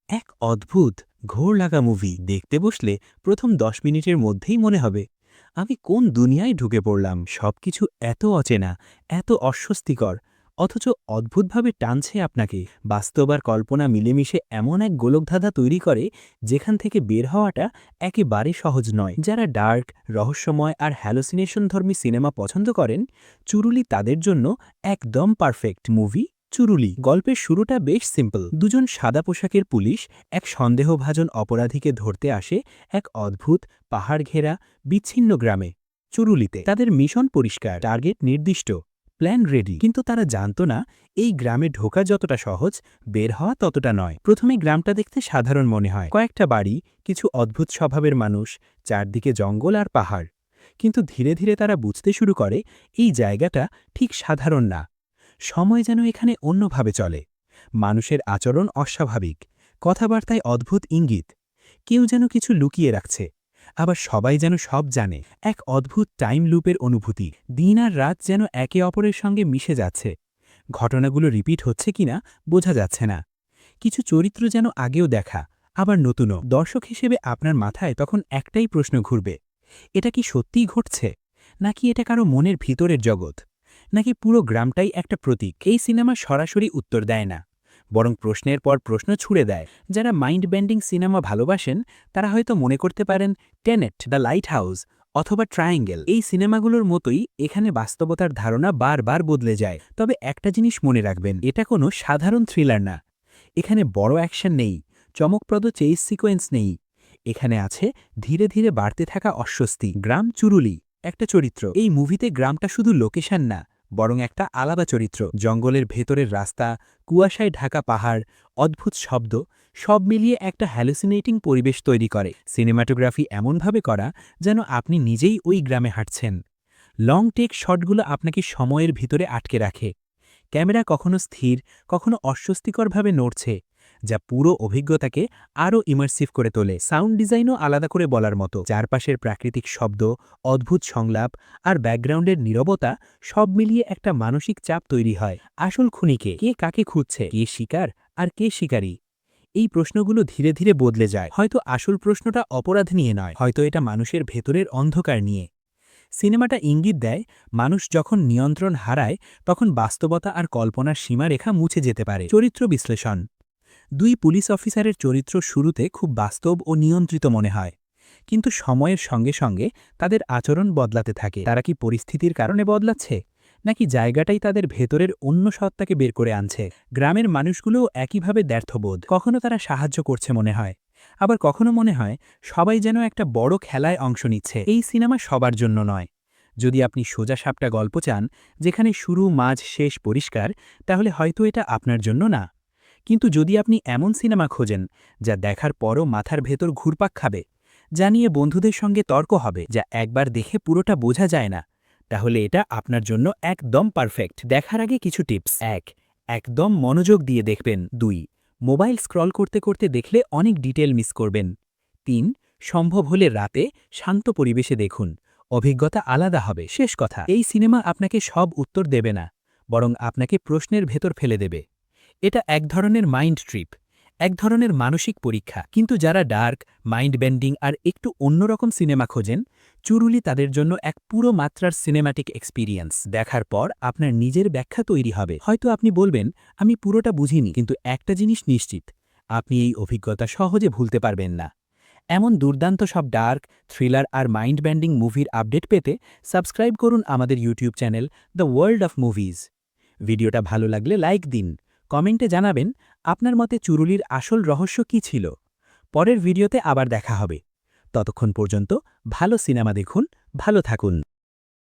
এক অদ্ভুত ঘোর লাগা মুভি দেখতে বসলে প্রথম 10 মিনিটের মধ্যেই মনে হবে আমি কোন দুনিয়ায় ঢুকে পড়লাম। সবকিছু এত অচেনা, এত অস্বস্তিকর, অথচ অদ্ভুতভাবে টানছে আপনাকে। বাস্তব আর কল্পনা মিলেমিশে এমন এক গোলকধাঁধা তৈরি করে যেখান থেকে বের হওয়াটা একেবারে সহজ নয়। যারা ডার্ক, রহস্যময় আর হ্যালোসিনেশনধর্মী সিনেমা পছন্দ করেন, চুরুলি তাদের জন্য একদম পারফেক্ট মুভি। চুরুলি গল্পের শুরুটা বেশ সিম্পল। দুজন সাদা পোশাকের পুলিশ এক সন্দেহভাজন অপরাধীকে ধরতে আসে এক অদ্ভুত পাহাড় ঘেরা বিচ্ছিন্ন গ্রামে। চুরুলিতে তাদের মিশন পরিষ্কার, টার্গেট নির্দিষ্ট, প্ল্যান রেডি। কিন্তু তারা জানত না এই গ্রামে ঢোকা যতটা সহজ, বের হওয়া ততটা নয়। প্রথমে গ্রামটা দেখতে সাধারণ মনে হয়, কয়েকটা বাড়ি, কিছু অদ্ভুত স্বভাবের মানুষ, চারদিকে জঙ্গল আর পাহাড়। কিন্তু ধীরে ধীরে তারা বুঝতে শুরু করে এই জায়গাটা ঠিক সাধারণ না। সময় যেন এখানে অন্যভাবে চলে। মানুষের আচরণ অস্বাভাবিক, কথাবার্তায় অদ্ভুত ইঙ্গিত। কেউ যেন কিছু লুকিয়ে রাখছে, আবার সবাই যেন সব জানে। এক অদ্ভুত টাইম লুপের অনুভূতি। দিন আর রাত যেন একে অপরের সঙ্গে মিশে যাচ্ছে। ঘটনাগুলো রিপিট হচ্ছে কিনা বোঝা যাচ্ছে না। কিছু চরিত্র যেন আগেও দেখা, আবার নতুনও। দর্শক হিসেবে আপনার মাথায় তখন একটাই প্রশ্ন ঘুরবে, এটা কি সত্যিই ঘটছে, নাকি এটা কারো মনের ভিতরের জগৎ, নাকি পুরো গ্রামটাই একটা প্রতীক? এই সিনেমা সরাসরি উত্তর দেয় না, বরং প্রশ্নের পর প্রশ্ন ছুড়ে দেয়। যারা মাইন্ড বেন্ডিং সিনেমা ভালোবাসেন তারা হয়তো মনে করতে পারেন টেনেট, দ্য লাইট হাউস অথবা ট্রায়াঙ্গেল এই সিনেমাগুলোর মতোই এখানে বাস্তবতার ধারণা বারবার বদলে যায়। তবে একটা জিনিস মনে রাখবেন, এটা কোনো সাধারণ থ্রিলার না। এখানে বড় অ্যাকশন নেই, চমকপ্রদ চেইস সিকোয়েন্স নেই। এখানে আছে ধীরে ধীরে বাড়তে থাকা অস্বস্তি। গ্রাম চুরুলি একটা চরিত্র। এই মুভিতে গ্রামটা শুধু লোকেশন না, বরং একটা আলাদা চরিত্র। জঙ্গলের ভেতরের রাস্তা, কুয়াশায় ঢাকা পাহাড়, অদ্ভুত শব্দ, সব মিলিয়ে একটা হ্যালুসিনেটিং পরিবেশ তৈরি করে। সিনেমাটোগ্রাফি এমনভাবে করা যেন আপনি নিজেই ওই গ্রামে হাঁটছেন। লং টেক শটগুলো আপনাকে সময়ের ভিতরে আটকে রাখে। ক্যামেরা কখনো স্থির, কখনো অস্বস্তিকরভাবে নড়ছে, যা পুরো অভিজ্ঞতাকে আরও ইমার্সিভ করে তোলে। সাউন্ড ডিজাইনও আলাদা করে বলার মতো। চারপাশের প্রাকৃতিক শব্দ, অদ্ভুত সংলাপ আর ব্যাকগ্রাউন্ডের নীরবতা সব মিলিয়ে একটা মানসিক চাপ তৈরি হয়। আসল খুনিকে কে কাকে খুঁজছে, কে শিকার আর কে শিকারী, এই প্রশ্নগুলো ধীরে ধীরে বদলে যায়। হয়তো আসল প্রশ্নটা অপরাধ নিয়ে নয়, হয়তো এটা মানুষের ভেতরের অন্ধকার নিয়ে। সিনেমাটা ইঙ্গিত দেয় মানুষ যখন নিয়ন্ত্রণ হারায় তখন বাস্তবতা আর কল্পনার সীমারেখা মুছে যেতে পারে। চরিত্র বিশ্লেষণ। দুই পুলিশ অফিসারের চরিত্র শুরুতে খুব বাস্তব ও নিয়ন্ত্রিত মনে হয়, কিন্তু সময়ের সঙ্গে সঙ্গে তাদের আচরণ বদলাতে থাকে। তারা কি পরিস্থিতির কারণে বদলাচ্ছে, নাকি জায়গাটাই তাদের ভেতরের অন্য সত্তাকে বের করে আনছে? গ্রামের মানুষগুলোও একইভাবে দ্ব্যর্থবোধ। কখনো তারা সাহায্য করছে মনে হয়, আবার কখনো মনে হয় সবাই যেন একটা বড় খেলায় অংশ নিচ্ছে। এই সিনেমা সবার জন্য নয়। যদি আপনি সোজাসাপটা গল্প চান, যেখানে শুরু মাঝ শেষ পরিষ্কার, তাহলে হয়তো এটা আপনার জন্য না। কিন্তু যদি আপনি এমন সিনেমা খোঁজেন যা দেখার পরও মাথার ভেতর ঘুরপাক খাবে, যা নিয়ে বন্ধুদের সঙ্গে তর্ক হবে, যা একবার দেখে পুরোটা বোঝা যায় না, তাহলে এটা আপনার জন্য একদম পারফেক্ট। দেখার আগে কিছু টিপস। ১. একদম মনোযোগ দিয়ে দেখবেন। ২. মোবাইল স্ক্রল করতে করতে দেখলে অনেক ডিটেল মিস করবেন। ৩. সম্ভব হলে রাতে শান্ত পরিবেশে দেখুন, অভিজ্ঞতা আলাদা হবে। শেষ কথা, এই সিনেমা আপনাকে সব উত্তর দেবে না, বরং আপনাকে প্রশ্নের ভেতর ফেলে দেবে। এটা এক ধরনের মাইন্ড ট্রিপ, এক ধরনের মানসিক পরীক্ষা। কিন্তু যারা ডার্ক, মাইন্ড বেন্ডিং আর একটু অন্যরকম সিনেমা খোঁজেন, চুরুলি তাদের জন্য এক পুরো মাত্রার সিনেম্যাটিক এক্সপিরিয়েন্স। দেখার পর আপনার নিজের ব্যাখ্যা তৈরি হবে। হয়তো আপনি বলবেন, আমি পুরোটা বুঝিনি, কিন্তু একটা জিনিস নিশ্চিত, আপনি এই অভিজ্ঞতা সহজে ভুলতে পারবেন না। এমন দুর্দান্ত সব ডার্ক, থ্রিলার আর মাইন্ড বেন্ডিং মুভির আপডেট পেতে সাবস্ক্রাইব করুন আমাদের YouTube channel the world of movies. ভিডিওটা ভালো লাগলে লাইক দিন, কমেন্টে জানাবেন আপনার মতে চুরুলির আসল রহস্য কী ছিল। পরের ভিডিওতে আবার দেখা হবে। ততক্ষণ পর্যন্ত ভালো সিনেমা দেখুন, ভালো থাকুন।